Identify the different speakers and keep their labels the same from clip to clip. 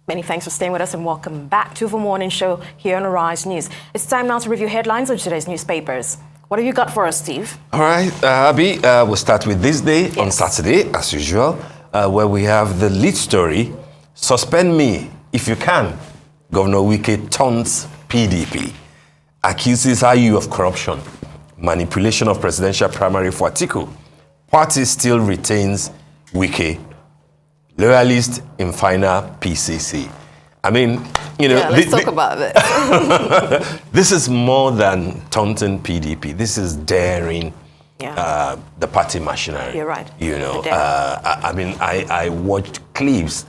Speaker 1: Many thanks for staying with us and welcome back to the morning show here on Arise News. It's time now to review headlines of today's newspapers. What have you got for us, Steve?
Speaker 2: All right, Abby, we'll start with this day on Saturday, as usual, where we have the lead story, Suspend Me If You Can. Governor Wike taunts PDP, accuses IU of corruption, manipulation of presidential primary for Atiku. Party still retains Wike, loyalist in final PCC. I mean, you know...
Speaker 1: Yeah, let's talk about this.
Speaker 2: This is more than taunting PDP. This is daring the party machinery.
Speaker 1: You're right.
Speaker 2: You know, I mean, I watched clips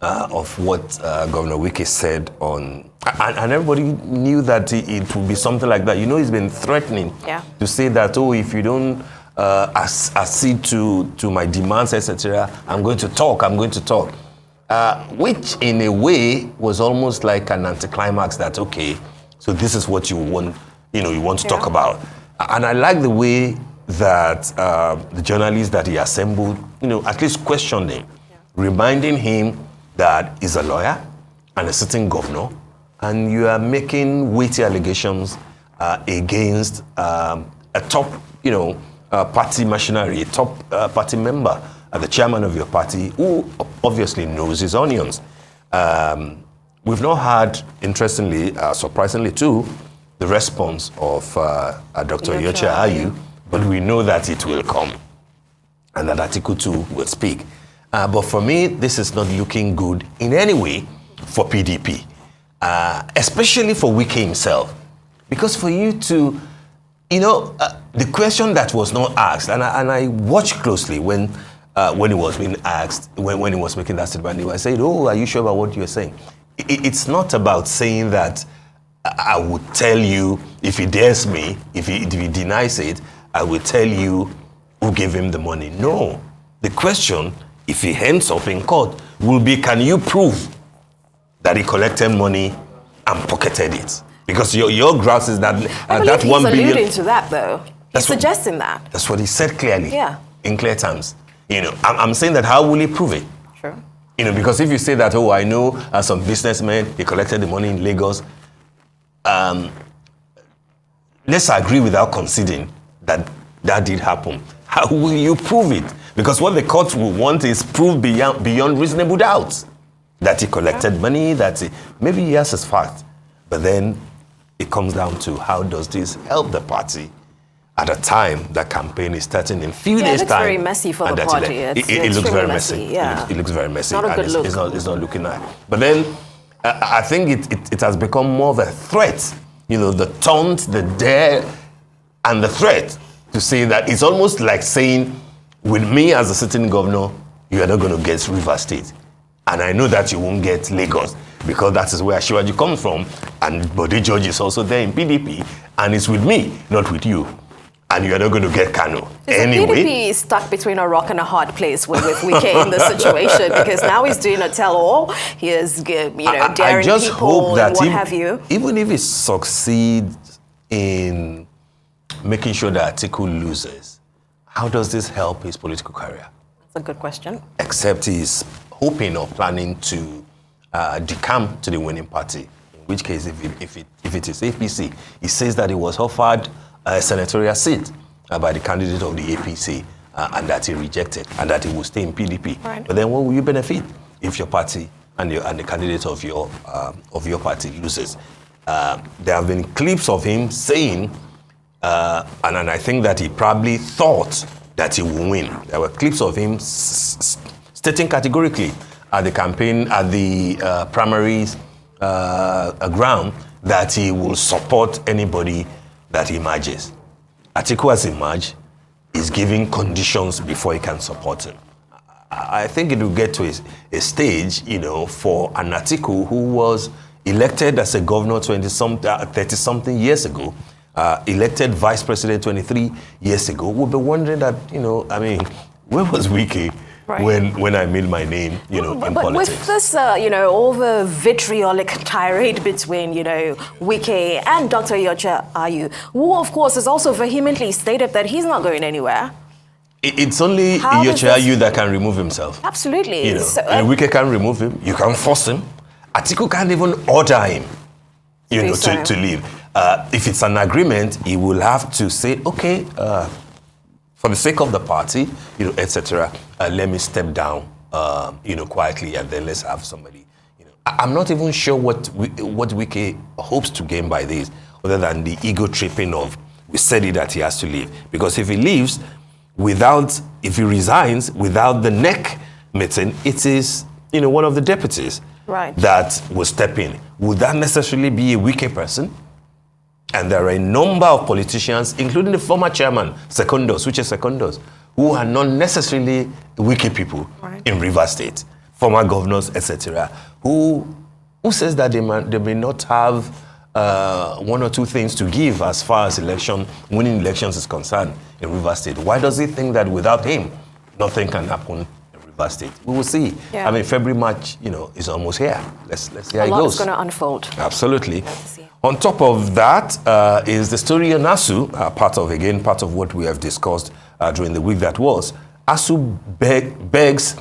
Speaker 2: of what Governor Wike said on... And everybody knew that it would be something like that. You know, he's been threatening to say that, oh, if you don't accede to my demands, etc., I'm going to talk. Which in a way was almost like an anticlimax that, okay, so this is what you want, you want to talk about. And I like the way that the journalists that he assembled, at least questioned him, reminding him that he's a lawyer and a sitting governor, and you are making weighty allegations against a top, party machinery, a top party member, the chairman of your party, who obviously knows his onions. We've not had, interestingly, surprisingly too, the response of Dr. Yocha Ayu, but we know that it will come and that Atiku too will speak. But for me, this is not looking good in any way for PDP, especially for Wike himself. Because for you to, the question that was not asked, and I watched closely when he was being asked, when he was making that statement, I said, oh, are you sure about what you're saying? It's not about saying that I would tell you, if he dares me, if he denies it, I will tell you who gave him the money. No. The question, if he ends up in court, will be, can you prove that he collected money and pocketed it? Because your grasp is that that 1 billion...
Speaker 1: He's alluding to that, though. He's suggesting that.
Speaker 2: That's what he said clearly, in clear terms. I'm saying that how will he prove it?
Speaker 1: Sure.
Speaker 2: Because if you say that, oh, I know some businessmen, he collected the money in Lagos, let's agree without conceding that that did happen. How will you prove it? Because what the court will want is proof beyond reasonable doubt that he collected money, maybe he has his fact, but then it comes down to how does this help the party at a time that campaign is starting in a few days' time.
Speaker 1: It looks very messy for the party.
Speaker 2: It looks very messy. It looks very messy.
Speaker 1: Not a good look.
Speaker 2: It's not looking nice. But then I think it has become more of a threat. The taunt, the dare, and the threat to say that it's almost like saying, with me as a sitting governor, you are not going to get Rivers State. And I know that you won't get Lagos, because that is where Shivaji comes from. And Bode George is also there in PDP. And it's with me, not with you. And you're not going to get Kano. Anyway,
Speaker 1: PDP is stuck between a rock and a hard place with Wike in the situation, because now he's doing a tell-all. He is, daring
Speaker 2: I just
Speaker 1: people
Speaker 2: hope that
Speaker 1: and what have you.
Speaker 2: Even if he succeeds in making sure that Atiku loses, how does this help his political career?
Speaker 1: That's a good question.
Speaker 2: Except he's hoping or planning to decamp to the winning party. In which case, if it is APC, he says that he was offered a senatorial seat by the candidate of the APC and that he rejected, and that he will stay in PDP.
Speaker 1: Right.
Speaker 2: But then what will you benefit if your party and the candidate of your party loses? There have been clips of him saying, and I think that he probably thought that he would win. There were clips of him stating categorically at the campaign, at the primaries ground, that he will support anybody that emerges. Atiku has emerged, is giving conditions before he can support him. I think it will get to a stage, for an Atiku who was elected as a governor 30-something years ago, elected vice president 23 years ago, we'll be wondering that, where was Wike when I made my name, in
Speaker 1: but
Speaker 2: politics?
Speaker 1: With this, all the vitriolic tirade between, Wike and Dr. Yocha Ayu, who, of course, has also vehemently stated that he's not going anywhere.
Speaker 2: It's only Yocha Ayu that can remove himself.
Speaker 1: Absolutely.
Speaker 2: And Wike can remove him. You can force him. Atiku can't even order him, to leave. If it's an agreement, he will have to say, okay, for the sake of the party, etc., let me step down, quietly, and then let's have somebody. I'm not even sure what Wike hopes to gain by this, other than the ego tripping of, we said it that he has to leave. Because if he leaves, if he resigns without the neck meeting, it is, one of the deputies that will step in. Would that necessarily be a Wike person? And there are a number of politicians, including the former chairman, Secondos, who are not necessarily Wike people in Rivers State, former governors, etc., who says that they may not have one or two things to give as far as winning elections is concerned in Rivers State. Why does he think that without him, nothing can happen in Rivers State? We will see. Yeah. I mean, February, March, is almost here. Let's see how it goes.
Speaker 1: A lot is going to unfold.
Speaker 2: Absolutely. On top of that is the story on ASU, part of what we have discussed during the week that was. ASU begs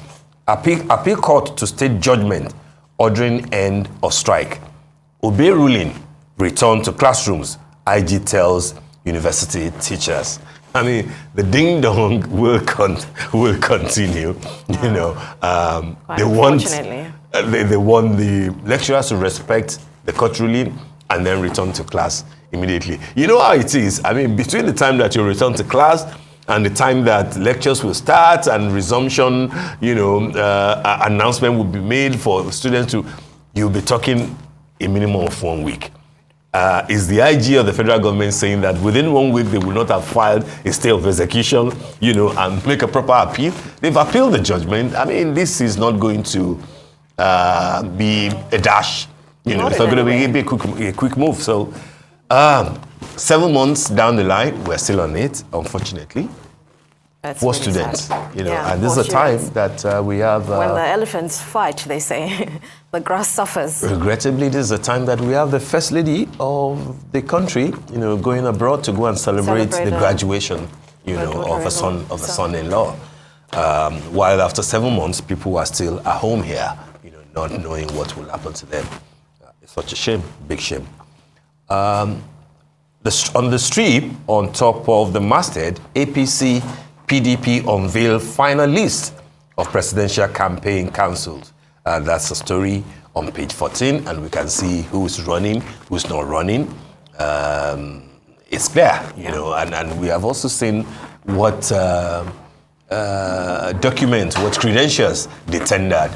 Speaker 2: appeal court to state judgment ordering end of strike. Obey ruling, return to classrooms, IG tells university teachers. I mean, the ding-dong will continue, they want the lecturers to respect the court ruling and then return to class immediately. You know how it is. I mean, between the time that you return to class and the time that lectures will start and resumption, announcement will be made for students you'll be talking a minimum of 1 week. Is the IG of the federal government saying that within 1 week they will not have filed a stay of execution, and make a proper appeal? They've appealed the judgment. I mean, this is not going to be a dash. It's not going to be a quick move. So 7 months down the line, we're still on it, unfortunately.
Speaker 1: That's
Speaker 2: for
Speaker 1: really
Speaker 2: students,
Speaker 1: sad.
Speaker 2: And this is the time that we have...
Speaker 1: when the elephants fight, they say, the grass suffers.
Speaker 2: Regrettably, this is the time that we have the first lady of the country, going abroad to go and celebrate the graduation, of a son-in-law. While after 7 months, people are still at home here, not knowing what will happen to them. It's such a shame, big shame. On the strip, on top of the masthead, APC, PDP unveil final list of presidential campaign cancelled. That's a story on page 14, and we can see who's running, who's not running. It's there, and we have also seen what documents, what credentials they tendered,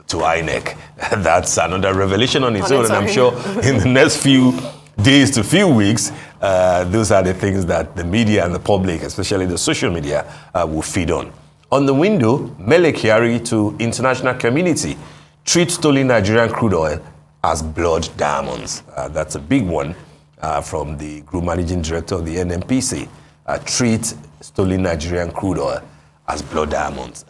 Speaker 2: to INEC. That's another revelation on its own, and I'm sure in the next few days to few weeks, those are the things that the media and the public, especially the social media, will feed on. On the window, Mele Kyari to international community, treat stolen Nigerian crude oil as blood diamonds. That's a big one from the group managing director of the NNPC. Treat stolen Nigerian crude oil as blood diamonds.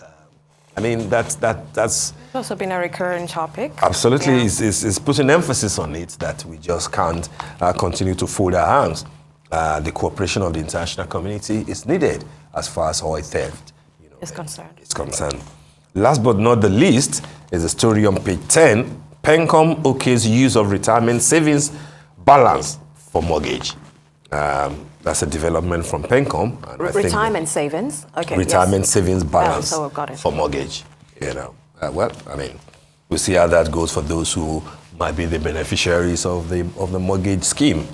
Speaker 2: I mean, that's
Speaker 1: also been a recurring topic.
Speaker 2: Absolutely, it's putting emphasis on it that we just can't continue to fold our hands. The cooperation of the international community is needed as far as oil theft is concerned. Last but not the least is a story on page 10. Pencom OK's use of retirement savings balance for mortgage. That's a development from Pencom.
Speaker 1: Retirement savings? Okay.
Speaker 2: Retirement savings balance
Speaker 1: got it.
Speaker 2: for mortgage. Well, I mean, we'll see how that goes for those who might be the beneficiaries of the mortgage scheme.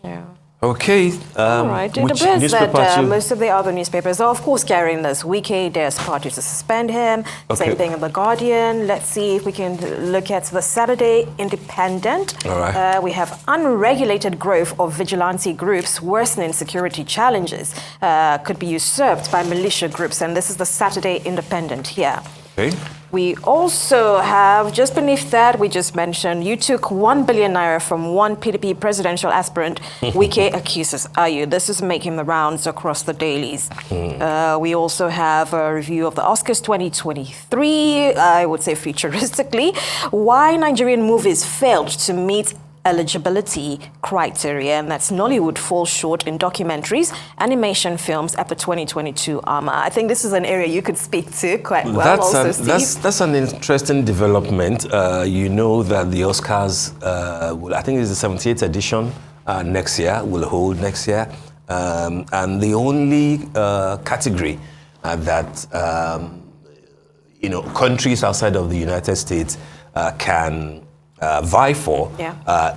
Speaker 1: Yeah.
Speaker 2: Okay.
Speaker 1: All right. It appears that most of the other newspapers are, of course, carrying this. Wike dares party to suspend him. Okay. Same thing in The Guardian. Let's see if we can look at the Saturday Independent.
Speaker 2: All right.
Speaker 1: We have unregulated growth of vigilante groups worsening security challenges. Could be usurped by militia groups. And this is the Saturday Independent here.
Speaker 2: Okay.
Speaker 1: We also have, just beneath that, we just mentioned, you took 1 billion naira from one PDP presidential aspirant. Wike accuses Ayu. This is making the rounds across the dailies. We also have a review of the Oscars 2023, I would say futuristically. Why Nigerian movies failed to meet eligibility criteria, and that's Nollywood falls short in documentaries, animation films at the 2022 AMA. I think this is an area you could speak to quite well.
Speaker 2: That's an interesting development. You know that the Oscars, I think it's the 78th edition next year, will hold next year. And the only category that countries outside of the United States can vie for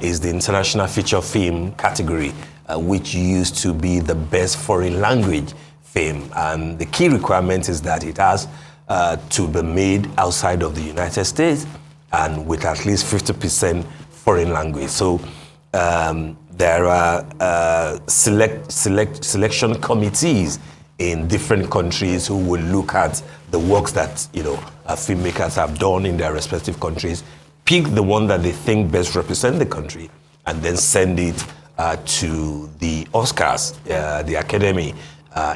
Speaker 2: is the international feature film category, which used to be the best foreign language film. And the key requirement is that it has to be made outside of the United States and with at least 50% foreign language. So there are selection committees in different countries who will look at the works that filmmakers have done in their respective countries, pick the one that they think best represent the country, and then send it to the Oscars, the Academy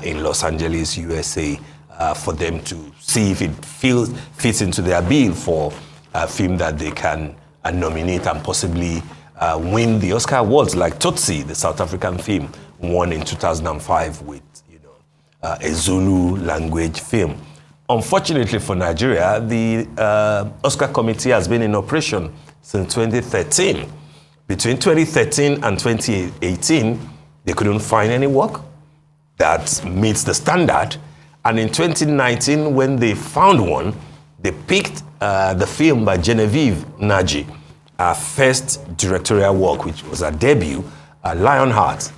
Speaker 2: in Los Angeles, USA, for them to see if it fits into their bill for a film that they can nominate and possibly win the Oscar awards, like Taunts, the South African film, won in 2005 with a Zulu language film. Unfortunately for Nigeria, the Oscar committee has been in operation since 2013. Between 2013 and 2018, they couldn't find any work that meets the standard. And in 2019, when they found one, they picked the film by Genevieve Naji, her first directorial work, which was her debut, Lionheart,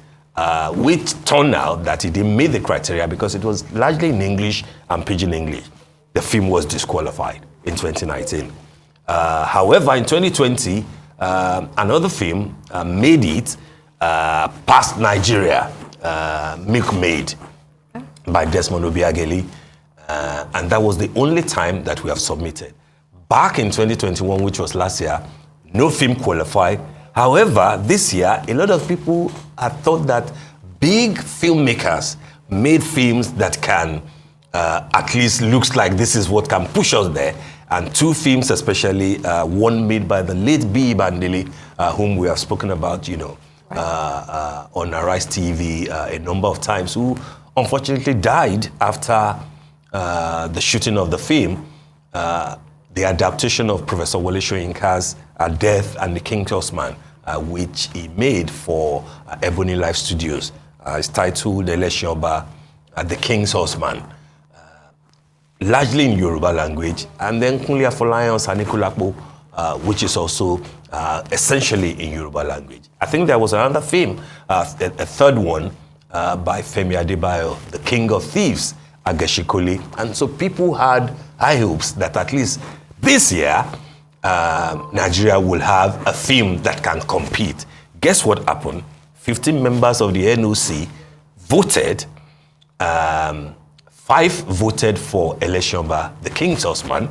Speaker 2: which turned out that it didn't meet the criteria because it was largely in English and Pidgin English. The film was disqualified in 2019. However, in 2020, another film made it past Nigeria, Milkmaid by Desmond Obiageli, and that was the only time that we have submitted. Back in 2021, which was last year, no film qualified. However, this year, a lot of people have thought that big filmmakers made films that can at least looks like this is what can push us there. And two films, especially one made by the late B. Bandele, whom we have spoken about, on Arise TV a number of times, who unfortunately died after the shooting of the film. The adaptation of Professor Wole Soyinka's Death and the King's Horseman, which he made for Ebony Life Studios. It's titled Eleshoba, The King's Horseman, largely in Yoruba language, and then Kunle Afolayan's Anikulapo, which is also essentially in Yoruba language. I think there was another film, a third one, by Femi Adebayo, The King of Thieves, Ageshikoli. And so people had high hopes that at least this year, Nigeria will have a film that can compete. Guess what happened? 15 members of the NOC voted. 5 voted for Eleshoba, the King's Horseman,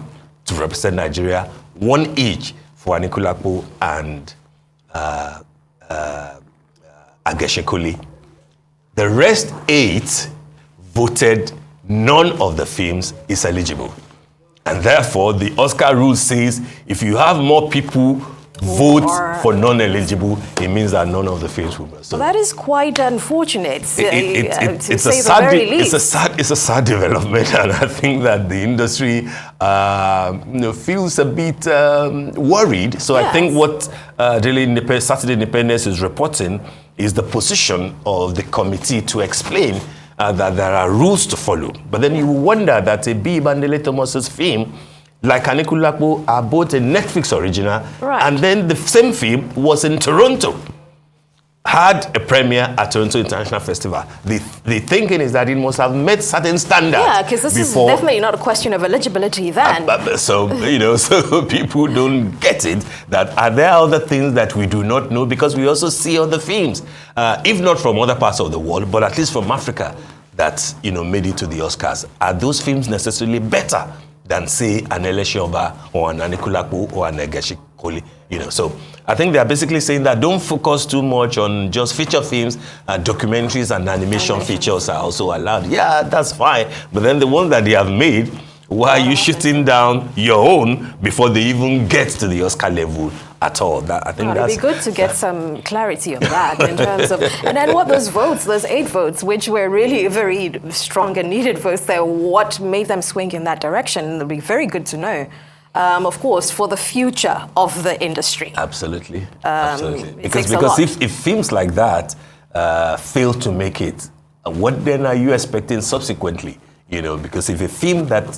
Speaker 2: to represent Nigeria. 1 each for Anikulapo and Ageshikoli. The rest 8 voted none of the films is eligible. And therefore, the Oscar rule says if you have more people vote for non-eligible, it means that none of the films will be. So
Speaker 1: that is quite unfortunate.
Speaker 2: It's a sad development, and I think that the industry feels a bit worried. So yes. I think what Saturday Independence is reporting is the position of the committee to explain that there are rules to follow. But then you wonder that a B. Bandele Thomas's film, like Anikulapo, are both a Netflix original, right. And then the same film was in Toronto, had a premiere at Toronto International Festival. The thinking is that it must have met certain standards.
Speaker 1: Yeah, because this is definitely not a question of eligibility then.
Speaker 2: So people don't get it, that are there other things that we do not know, because we also see other films, if not from other parts of the world, but at least from Africa, that made it to the Oscars. Are those films necessarily better than, say, an Eleshoba or an Anikulapo or an Ageshikoli? So I think they are basically saying that don't focus too much on just feature films. Documentaries and animation features are also allowed. Yeah, that's fine. But then the ones that they have made, why are you shooting down your own before they even get to the Oscar level at all. That I think
Speaker 1: it'd be good to get some clarity on that in terms of, and then what those 8 votes, which were really very strong and needed votes there, what made them swing in that direction? It'd be very good to know. Of course, for the future of the industry.
Speaker 2: Absolutely, absolutely. Because if films like that fail to make it, what then are you expecting subsequently? You know, because if a film that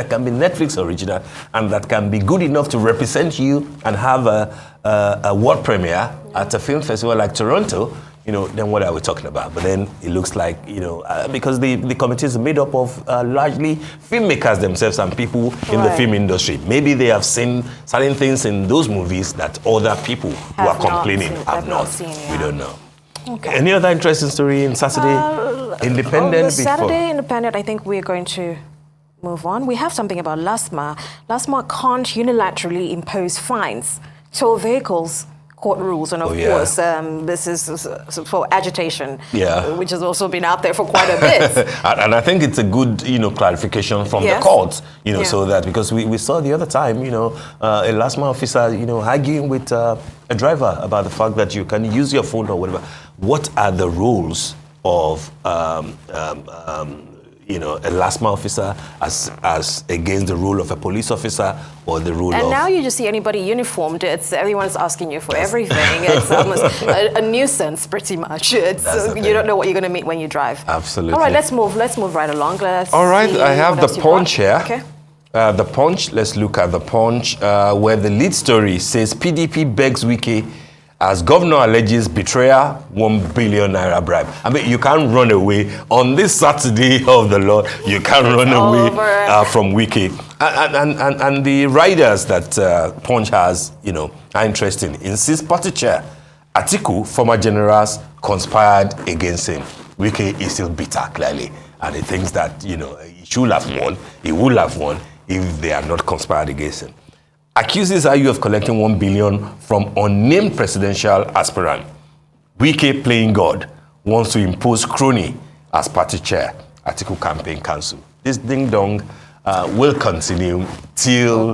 Speaker 2: can be Netflix original and that can be good enough to represent you and have a world premiere at a film festival like Toronto, you know, then what are we talking about? But then it looks like, you know, because the committee is made up of largely filmmakers themselves and people in the film industry. Maybe they have seen certain things in those movies that other people who are complaining have not seen. We don't know. Okay. Any other interesting story in Saturday Independent?
Speaker 1: On Saturday Independent, I think we're going to move on. We have something about LASMA. LASMA can't unilaterally impose fines. Tow vehicles, court rules, and of course, this is for agitation, which has also been out there for quite a bit.
Speaker 2: And I think it's a good, you know, clarification from the courts, you know, so that, because we saw the other time, you know, a LASMA officer, you know, arguing with a driver about the fact that you can use your phone or whatever. What are the rules of you know, a LASMA officer as against the rule of a police officer or the rule of...
Speaker 1: And now you just see anybody uniformed, everyone's asking you for everything. It's almost a nuisance, pretty much. You don't know what you're going to meet when you drive.
Speaker 2: Absolutely.
Speaker 1: All right, let's move right along.
Speaker 2: All right, I have the Punch here. Okay. The Punch, let's look at the Punch, where the lead story says PDP begs Wike as governor alleges betrayer, 1 billion naira bribe. I mean, you can't run away. On this Saturday of the Lord, you can't run away from Wike. And the riders that Punch has, you know, are interesting. Insists party chair Atiku, former generals, conspired against him. Wike is still bitter, clearly. And he thinks that, you know, he should have won, he would have won if they had not conspired against him. Accuses IU of collecting 1 billion from unnamed presidential aspirant. Wike, playing God, wants to impose crony as party chair. Atiku campaign cancel. This ding dong will continue till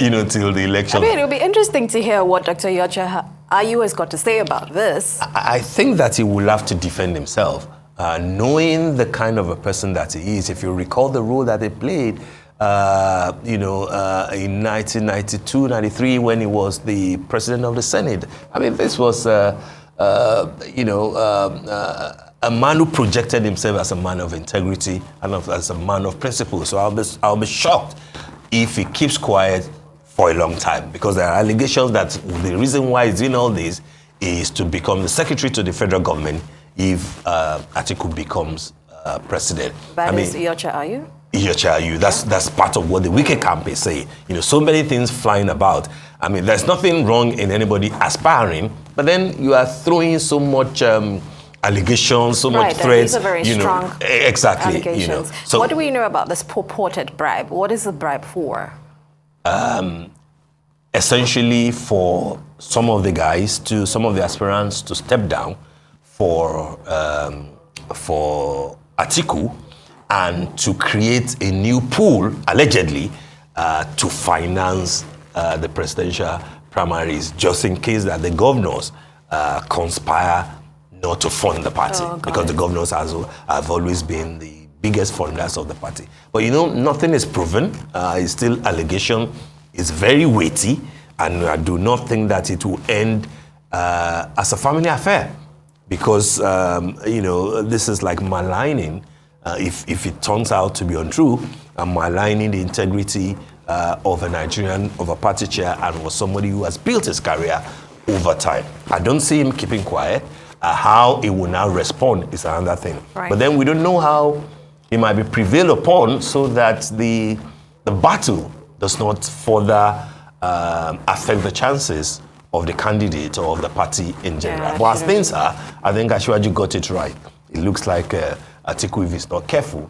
Speaker 2: you know, till the election.
Speaker 1: I mean, it'll be interesting to hear what Dr. Iyorchia Ayu has got to say about this.
Speaker 2: I think that he will have to defend himself, knowing the kind of a person that he is. If you recall the role that he played, you know, in 1992, 93, when he was the president of the Senate. I mean, this was, you know, a man who projected himself as a man of integrity and as a man of principle. So I'll be shocked if he keeps quiet for a long time, because there are allegations that the reason why he's doing all this is to become the secretary to the federal government if Atiku becomes president.
Speaker 1: That is Iyorchia Ayu?
Speaker 2: That's part of what the Wike camp is saying. You know, so many things flying about. I mean, there's nothing wrong in anybody aspiring, but then you are throwing so much allegations, so much threats.
Speaker 1: These are very strong
Speaker 2: exactly.
Speaker 1: allegations.
Speaker 2: You know, so
Speaker 1: what do we know about this purported bribe? What is the bribe for?
Speaker 2: Essentially for some of the aspirants to step down for Atiku, and to create a new pool, allegedly, to finance the presidential primaries, just in case that the governors conspire not to fund the party, because the governors have always been the biggest funders of the party. But you know, nothing is proven. It's still allegation. It's very weighty, and I do not think that it will end as a family affair, because you know, this is like maligning. If it turns out to be untrue, I'm maligning the integrity of a party chair, and was somebody who has built his career over time. I don't see him keeping quiet. How he will now respond is another thing. Right. But then we don't know how he might be prevailed upon, so that the battle does not further affect the chances of the candidate or of the party in general. Yeah, but as things are, I think Asiwaju got it right. It looks like Atiku, if he's not careful,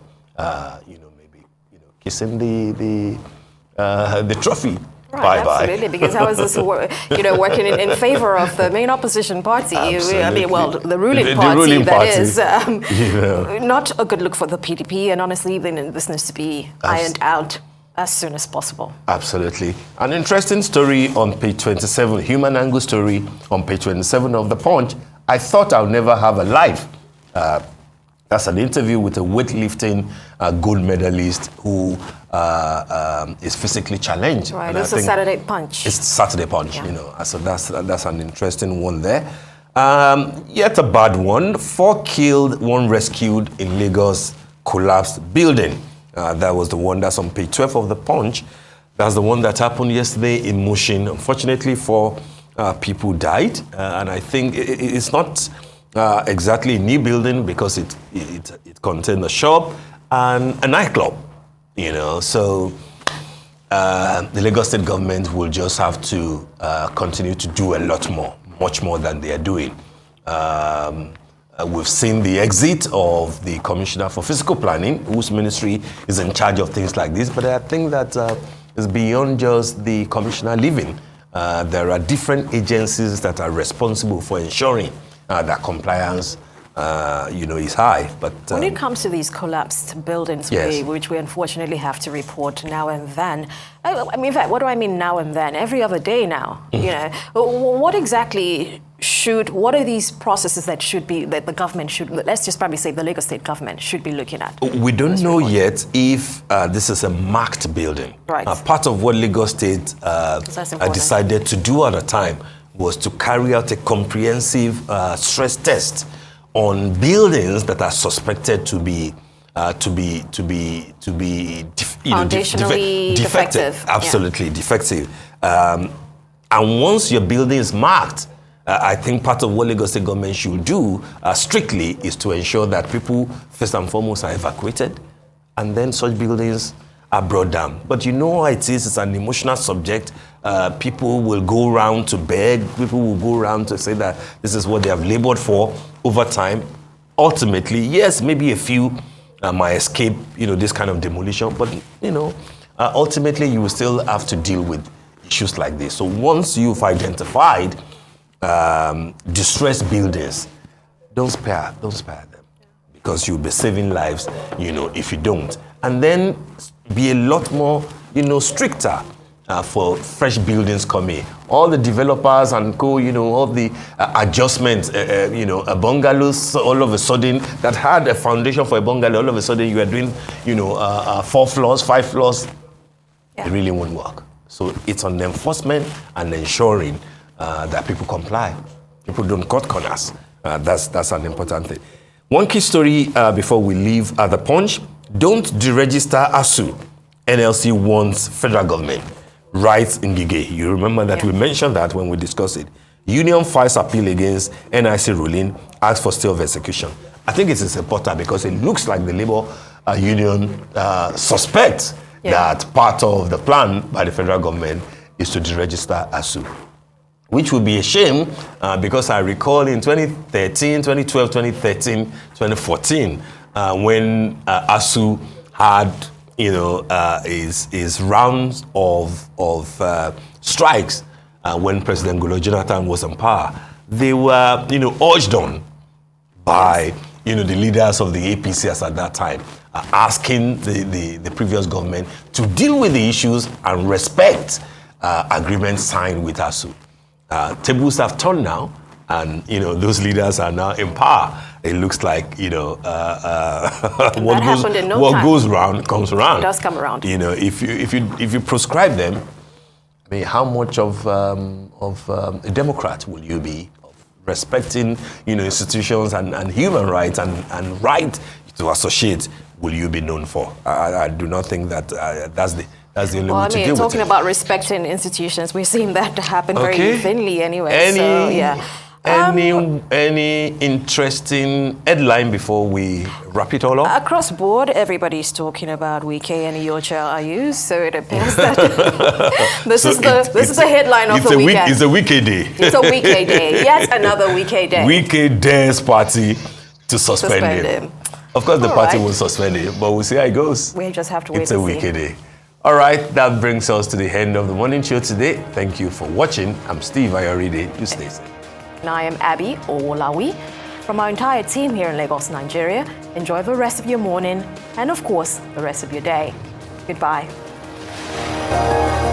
Speaker 2: you know, maybe, you know, kissing the trophy.
Speaker 1: Right, absolutely, because how is this, you know, working in favor of the main opposition party? Absolutely. I mean, well, the ruling party, that is not a good look for the PDP, and honestly, this needs to be ironed out as soon as possible.
Speaker 2: Absolutely. An interesting story on page 27, human angle story on page 27 of The Punch. I thought I'll never have a life. That's an interview with a weightlifting gold medalist who is physically challenged.
Speaker 1: Right, it's a Saturday Punch.
Speaker 2: It's Saturday Punch, you know. So that's an interesting one there. Yet a bad one. 4 killed, 1 rescued in Lagos collapsed building. That was the one that's on page 12 of The Punch. That's the one that happened yesterday in Mushin. Unfortunately, 4 people died. And I think it's not exactly a new building because it contained a shop and a nightclub, you know. So the Lagos State government will just have to continue to do a lot more, much more than they are doing. We've seen the exit of the Commissioner for Physical Planning, whose ministry is in charge of things like this. But I think that is beyond just the Commissioner leaving. There are different agencies that are responsible for ensuring that compliance, is high. But
Speaker 1: when it comes to these collapsed buildings,
Speaker 2: yes,
Speaker 1: which we unfortunately have to report now and then, I mean, in fact, what do I mean now and then? Every other day now, you know. What exactly what are these processes that the government should, let's just probably say the Lagos State government should be looking at?
Speaker 2: We don't know yet if this is a marked building.
Speaker 1: Right.
Speaker 2: Part of what Lagos State decided to do at the time was to carry out a comprehensive stress test on buildings that are suspected to be
Speaker 1: foundationally defective.
Speaker 2: Absolutely defective. And once your building is marked, I think part of what Lagos State government should do strictly is to ensure that people, first and foremost, are evacuated, and then such buildings are brought down. But you know how it is, it's an emotional subject. People will go around to beg, people will go around to say that this is what they have labored for over time. Ultimately, yes, maybe a few might escape, this kind of demolition, but, ultimately you will still have to deal with issues like this. So once you've identified distressed buildings, don't spare them, because you'll be saving lives, if you don't. And then be a lot more, stricter for fresh buildings coming. All the developers and all the adjustments, bungalows, all of a sudden, that had a foundation for a bungalow, all of a sudden you are doing, 4 floors, 5 floors. It really won't work. So it's on enforcement and ensuring that people comply. People don't cut corners. That's an important thing. One key story before we leave The Punch: don't deregister ASU. NLC wants federal government. Rights in Gige. You remember that we mentioned that when we discussed it. Union files appeal against NIC ruling, asks for stay of execution. I think it is important because it looks like the Labour Union suspects that part of the plan by the federal government is to deregister ASU, which would be a shame because I recall in 2013, 2012, 2013, 2014, when ASU had his rounds of strikes when President Goodluck Jonathan was in power. They were urged on by the leaders of the APCs at that time, asking the previous government to deal with the issues and respect agreements signed with ASU. Tables have turned now, and those leaders are now in power. It looks like what goes round comes around.
Speaker 1: It does come around.
Speaker 2: If you proscribe them, I mean, how much of a Democrat will you be, of respecting institutions and human rights and right to associate will you be known for? I do not think that that's the only way to deal with it.
Speaker 1: Talking about respecting institutions, we're seeing that happen very thinly anyway.
Speaker 2: Any interesting headline before we wrap it all up?
Speaker 1: Across board, everybody's talking about Wike and Iyocha Ayu, so it appears that this is the headline of the weekend.
Speaker 2: It's a Wike day.
Speaker 1: It's a Wike day. Yet another Wike day.
Speaker 2: Wike dares party to suspend him. Of course, the party will suspend him, but we'll see how it goes.
Speaker 1: We just have to wait and see.
Speaker 2: It's a Wike day. All right, that brings us to the end of the morning show today. Thank you for watching. I'm Steve Ayoride. You stay safe.
Speaker 1: And I am Abby Owolawi. From our entire team here in Lagos, Nigeria, enjoy the rest of your morning and, of course, the rest of your day. Goodbye.
Speaker 2: you.